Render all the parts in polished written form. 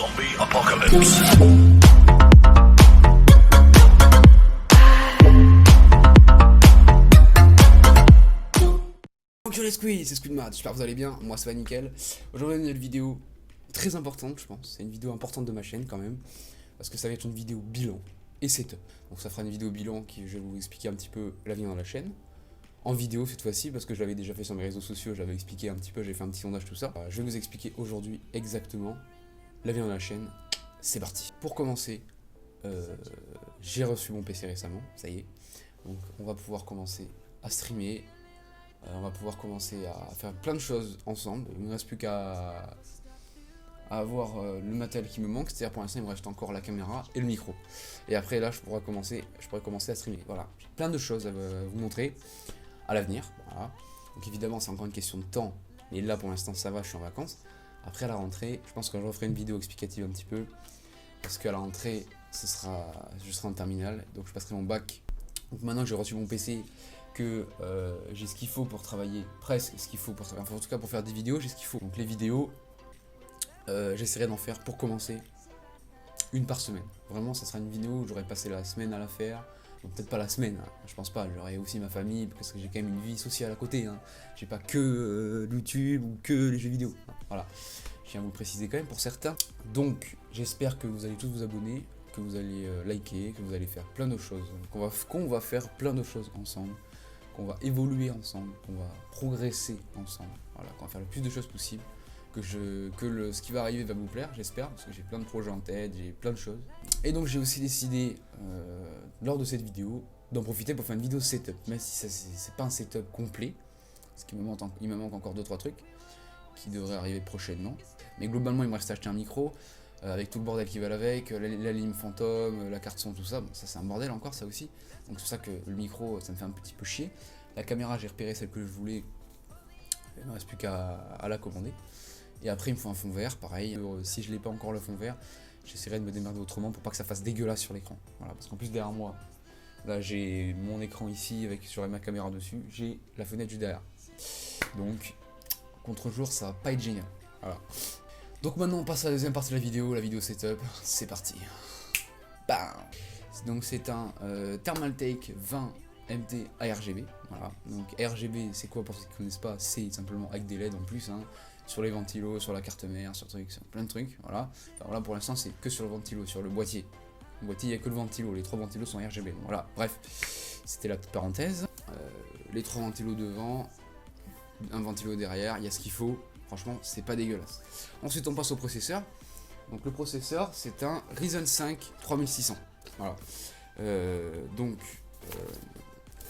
Zombie Apocalypse. Bonjour les squeeze, c'est Squidmad, j'espère que vous allez bien, moi ça va nickel. Aujourd'hui on a une vidéo très importante je pense, c'est une vidéo importante de ma chaîne quand même, parce que ça va être une vidéo bilan et setup. Donc ça fera une vidéo bilan qui je vais vous expliquer un petit peu l'avenir de la chaîne, en vidéo cette fois-ci, parce que je l'avais déjà fait sur mes réseaux sociaux, j'avais expliqué un petit peu, j'ai fait un petit sondage tout ça. Je vais vous expliquer aujourd'hui exactement l'avenir de la chaîne, c'est parti. Pour commencer, j'ai reçu mon PC récemment, ça y est, donc on va pouvoir commencer à streamer. On va pouvoir commencer à faire plein de choses ensemble. Il ne me reste plus qu'à avoir le matériel qui me manque. C'est-à-dire pour l'instant il me reste encore la caméra et le micro. Et après là je pourrais commencer à streamer. Voilà, j'ai plein de choses à vous montrer à l'avenir. Voilà. Donc évidemment c'est encore une question de temps. Mais là pour l'instant ça va, je suis en vacances. Après à la rentrée, je pense que je referai une vidéo explicative un petit peu. Parce qu'à la rentrée, je serai en terminale. Donc je passerai mon bac. Donc maintenant que j'ai reçu mon PC, que j'ai ce qu'il faut pour travailler, presque ce qu'il faut pour travailler, enfin en tout cas pour faire des vidéos, j'ai ce qu'il faut. Donc les vidéos, j'essaierai d'en faire pour commencer une par semaine. Vraiment ça sera une vidéo où j'aurai passé la semaine à la faire, donc peut-être pas la semaine, hein, je pense pas, j'aurai aussi ma famille, parce que j'ai quand même une vie sociale à côté, hein. J'ai pas que YouTube ou que les jeux vidéo, hein. Voilà, je tiens à vous le préciser quand même pour certains. Donc j'espère que vous allez tous vous abonner, que vous allez liker, que vous allez faire plein de choses, qu'on va faire plein de choses ensemble, qu'on va évoluer ensemble, qu'on va progresser ensemble, voilà, qu'on va faire le plus de choses possible, ce qui va arriver va vous plaire, j'espère, parce que j'ai plein de projets en tête, j'ai plein de choses. Et donc j'ai aussi décidé, lors de cette vidéo, d'en profiter pour faire une vidéo setup, même si c'est pas un setup complet, parce qu'il me manque encore 2-3 trucs, qui devraient arriver prochainement. Mais globalement il me reste à acheter un micro, avec tout le bordel qui va avec, la lime fantôme, la carte son, tout ça, bon, ça c'est un bordel encore ça aussi, donc c'est pour ça que le micro ça me fait un petit peu chier. La caméra j'ai repéré celle que je voulais, il ne me reste plus qu'à la commander. Et après il me faut un fond vert, pareil, si je n'ai pas encore le fond vert, j'essaierai de me démerder autrement pour pas que ça fasse dégueulasse sur l'écran. Voilà, parce qu'en plus derrière moi, là j'ai mon écran ici avec sur ma caméra dessus, j'ai la fenêtre juste derrière. Donc contre-jour ça va pas être génial. Voilà. Donc maintenant on passe à la deuxième partie de la vidéo setup, c'est parti. Bam. Donc c'est un Thermaltake 20 MT ARGB, voilà. Donc RGB c'est quoi pour ceux qui ne connaissent pas, c'est simplement avec des LED en plus, hein, sur les ventilos, sur la carte mère, sur plein de trucs, voilà. Enfin, voilà, pour l'instant c'est que sur le ventilo, sur le boîtier. Le boîtier il n'y a que le ventilo, les 3 ventilos sont RGB, donc voilà, bref, c'était la petite parenthèse. Les 3 ventilos devant, un ventilo derrière, il y a ce qu'il faut. Franchement, c'est pas dégueulasse. Ensuite, on passe au processeur. Donc, le processeur, c'est un Ryzen 5 3600. Voilà.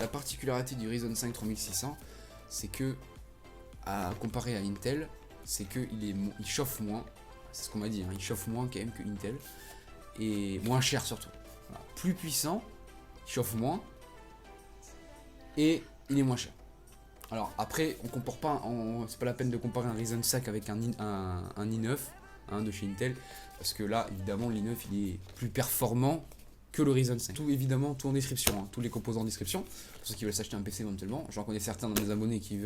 La particularité du Ryzen 5 3600, c'est que, comparé à Intel, c'est qu'il chauffe moins. C'est ce qu'on m'a dit, hein, il chauffe moins quand même que Intel. Et moins cher surtout. Voilà. Plus puissant, il chauffe moins. Et il est moins cher. Alors après, on compare pas, c'est pas la peine de comparer un Ryzen 5 avec un i9 hein, de chez Intel, parce que là, évidemment, l'i9 il est plus performant que le Ryzen 5. Tout évidemment, tout en description, hein, tous les composants en description, pour ceux qui veulent s'acheter un PC éventuellement. J'en connais certains dans mes abonnés qui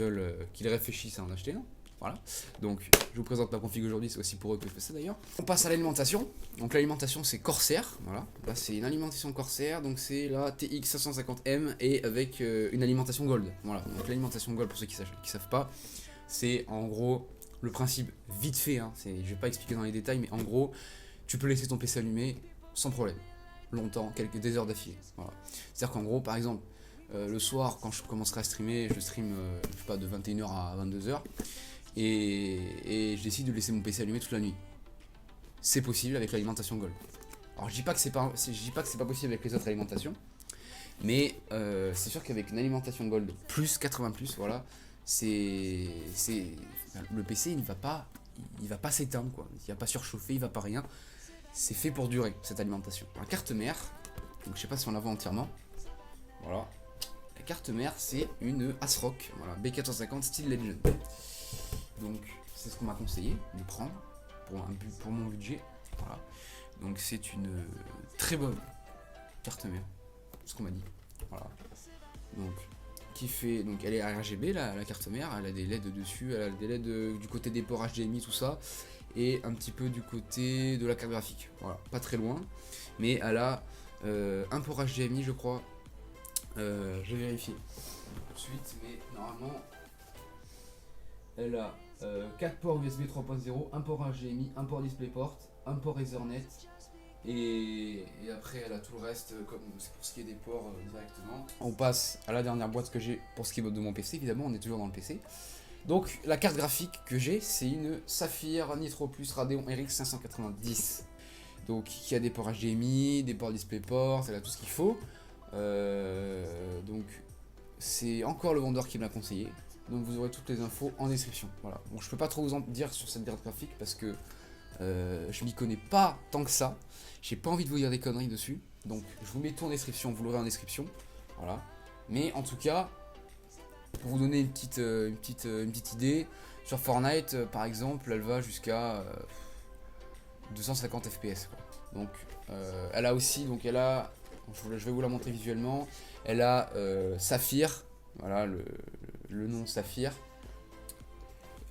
réfléchissent à en acheter un. Voilà, donc je vous présente ma config aujourd'hui, c'est aussi pour eux que je fais ça d'ailleurs. On passe à l'alimentation. Donc l'alimentation c'est Corsair, voilà. Là c'est une alimentation Corsair, donc c'est la TX 550M et avec une alimentation Gold. Voilà, donc l'alimentation Gold pour ceux qui savent pas, c'est en gros le principe vite fait, hein. Je vais pas expliquer dans les détails, mais en gros tu peux laisser ton PC allumé sans problème, longtemps, des heures d'affilée. Voilà. C'est-à-dire qu'en gros par exemple, le soir quand je commencerai à streamer, je stream je sais pas, de 21h à 22h. Et je décide de laisser mon PC allumé toute la nuit. C'est possible avec l'alimentation Gold. Alors je dis pas que c'est pas possible avec les autres alimentations, mais c'est sûr qu'avec une alimentation Gold plus 80 plus, voilà, le PC il va pas s'éteindre quoi. Il va pas surchauffer, il va pas rien. C'est fait pour durer cette alimentation. La carte mère, donc je sais pas si on la voit entièrement. Voilà. La carte mère c'est une ASRock, voilà, B450 Steel Legend. Donc c'est ce qu'on m'a conseillé de prendre pour mon budget. Voilà. Donc c'est une très bonne carte mère, c'est ce qu'on m'a dit. Voilà. Donc qui fait, donc elle est RGB la carte mère, elle a des LED dessus, elle a des LED du côté des ports HDMI, tout ça, et un petit peu du côté de la carte graphique. Voilà, pas très loin, mais elle a un port HDMI, je crois. Je vais vérifier tout de suite, mais normalement elle a 4 ports USB 3.0, un port HDMI, un port DisplayPort, un port Ethernet, et après elle a tout le reste, comme c'est pour ce qui est des ports directement. On passe à la dernière boîte que j'ai pour ce qui est de mon PC, évidemment, on est toujours dans le PC. Donc la carte graphique que j'ai, c'est une Saphir Nitro Plus Radeon RX 590. Donc qui a des ports HDMI, des ports DisplayPort, elle a tout ce qu'il faut. Donc c'est encore le vendeur qui me l'a conseillé. Donc vous aurez toutes les infos en description. Voilà. Bon, je peux pas trop vous en dire sur cette carte graphique parce que je m'y connais pas tant que ça. J'ai pas envie de vous dire des conneries dessus. Donc je vous mets tout en description, vous l'aurez en description. Voilà. Mais en tout cas, pour vous donner une petite idée, sur Fortnite par exemple, elle va jusqu'à 250 FPS quoi. Donc elle a aussi, donc elle a, je vais vous la montrer visuellement, elle a Saphir, voilà le nom Saphir,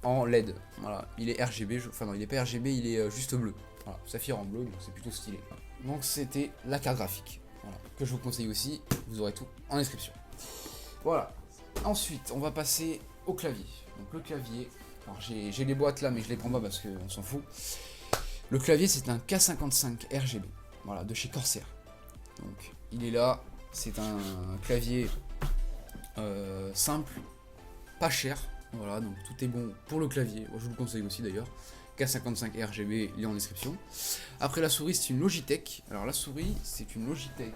en LED, voilà, il est RGB, enfin non il est pas RGB, il est juste bleu, voilà, Saphir en bleu, donc c'est plutôt stylé. Donc c'était la carte graphique, voilà, que je vous conseille aussi, vous aurez tout en description. Voilà, ensuite on va passer au clavier. Donc le clavier, alors j'ai les boîtes là mais je les prends pas parce qu'on s'en fout. Le clavier c'est un K55 RGB, voilà, de chez Corsair. Donc il est là, c'est un clavier simple, pas cher, voilà, donc tout est bon pour le clavier, moi, je vous le conseille aussi d'ailleurs. K55 RGB, il est en description. Après la souris c'est une Logitech, alors la souris c'est une Logitech,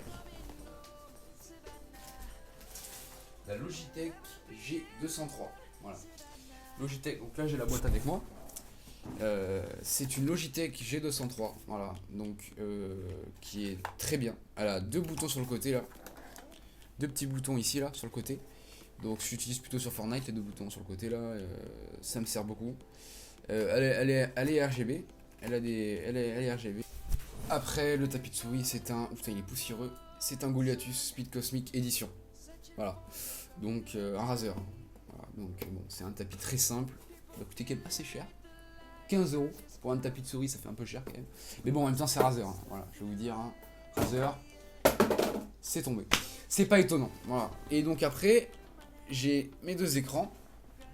la Logitech G203, voilà. Logitech, donc là j'ai la boîte avec moi. C'est une Logitech G203, voilà, donc qui est très bien. Elle a deux boutons sur le côté là, deux petits boutons ici là sur le côté. Donc j'utilise plutôt sur Fortnite les deux boutons sur le côté là, ça me sert beaucoup. Elle est RGB, elle est RGB. Après le tapis de souris c'est un, putain il est poussiéreux, c'est un Goliathus Speed Cosmic Edition. Voilà, donc un Razer. Voilà, donc bon, c'est un tapis très simple, il va coûter quand même assez cher. 15 € pour un tapis de souris, ça fait un peu cher quand même. Mais bon, en même temps, c'est Razer. Hein. Voilà, je vais vous dire, hein, Razer, c'est tombé. C'est pas étonnant. Voilà. Et donc après, j'ai mes deux écrans.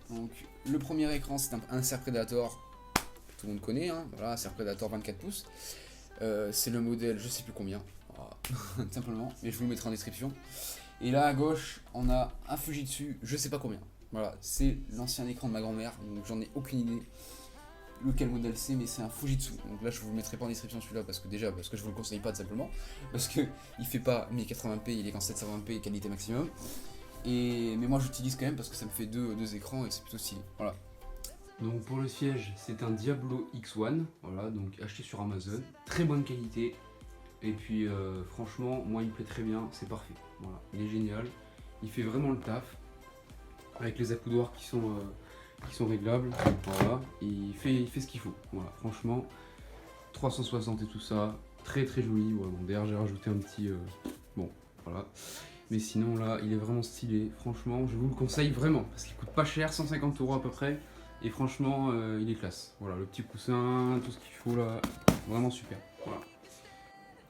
Donc le premier écran, c'est un Acer Predator. Tout le monde connaît. Hein. Voilà, Acer Predator 24 pouces. C'est le modèle, je sais plus combien. Voilà. Simplement. Mais je vous le mettrai en description. Et là à gauche, on a un Fujitsu, je sais pas combien. Voilà, c'est l'ancien écran de ma grand-mère. Donc j'en ai aucune idée lequel modèle c'est, mais c'est un Fujitsu. Donc là je vous le mettrai pas en description celui-là parce que je vous le conseille pas tout simplement parce que il fait pas 1080p, il est qu'en 720p qualité maximum. Mais moi j'utilise quand même parce que ça me fait deux écrans et c'est plutôt stylé. Voilà. Donc pour le siège, c'est un Diablo X1, voilà, donc acheté sur Amazon, très bonne qualité. Et puis franchement, moi il me plaît très bien, c'est parfait. Voilà, il est génial, il fait vraiment le taf avec les accoudoirs qui sont réglables, voilà, il fait ce qu'il faut, voilà, franchement, 360 et tout ça, très très joli, voilà, bon, d'ailleurs j'ai rajouté un petit, bon, voilà, mais sinon là, il est vraiment stylé, franchement, je vous le conseille vraiment, parce qu'il coûte pas cher, 150 € à peu près, et franchement, il est classe, voilà, le petit coussin, tout ce qu'il faut là, vraiment super, voilà.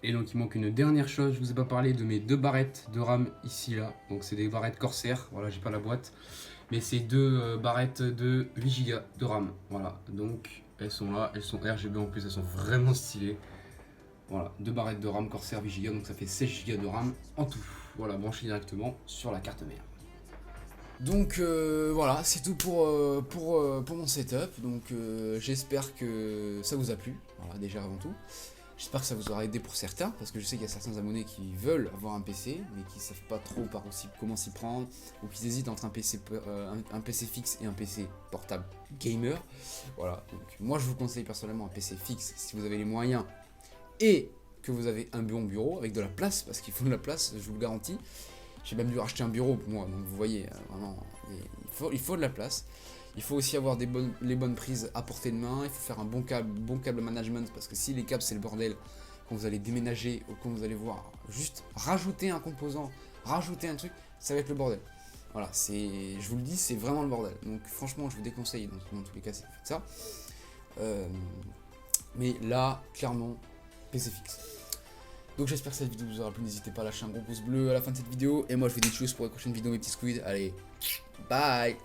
Et donc il manque une dernière chose, je vous ai pas parlé de mes deux barrettes de RAM ici là, donc c'est des barrettes Corsair, voilà, j'ai pas la boîte. Mais c'est deux barrettes de 8 Go de RAM, voilà, donc elles sont là, elles sont RGB en plus, elles sont vraiment stylées. Voilà, deux barrettes de RAM Corsair 8 Go, donc ça fait 16 Go de RAM en tout. Voilà, branché directement sur la carte mère. Donc voilà, c'est tout pour mon setup, donc j'espère que ça vous a plu, voilà, déjà avant tout. J'espère que ça vous aura aidé pour certains, parce que je sais qu'il y a certains abonnés qui veulent avoir un PC, mais qui ne savent pas trop comment s'y prendre, ou qui hésitent entre un PC fixe et un PC portable gamer. Voilà, donc moi je vous conseille personnellement un PC fixe si vous avez les moyens et que vous avez un bon bureau avec de la place, parce qu'il faut de la place, je vous le garantis. J'ai même dû racheter un bureau pour moi, donc vous voyez, vraiment, il faut de la place. Il faut aussi avoir les bonnes prises à portée de main, il faut faire un bon câble management, parce que si les câbles c'est le bordel, quand vous allez déménager ou quand vous allez voir, juste rajouter un composant, rajouter un truc, ça va être le bordel. Voilà, je vous le dis, c'est vraiment le bordel. Donc franchement, je vous déconseille dans tous les cas, c'est de ça. Mais là, clairement, PC fixe. Donc j'espère que cette vidéo vous aura plu. N'hésitez pas à lâcher un gros pouce bleu à la fin de cette vidéo. Et moi, je vous dis tchuss pour la prochaine vidéo, mes petits squids. Allez, bye.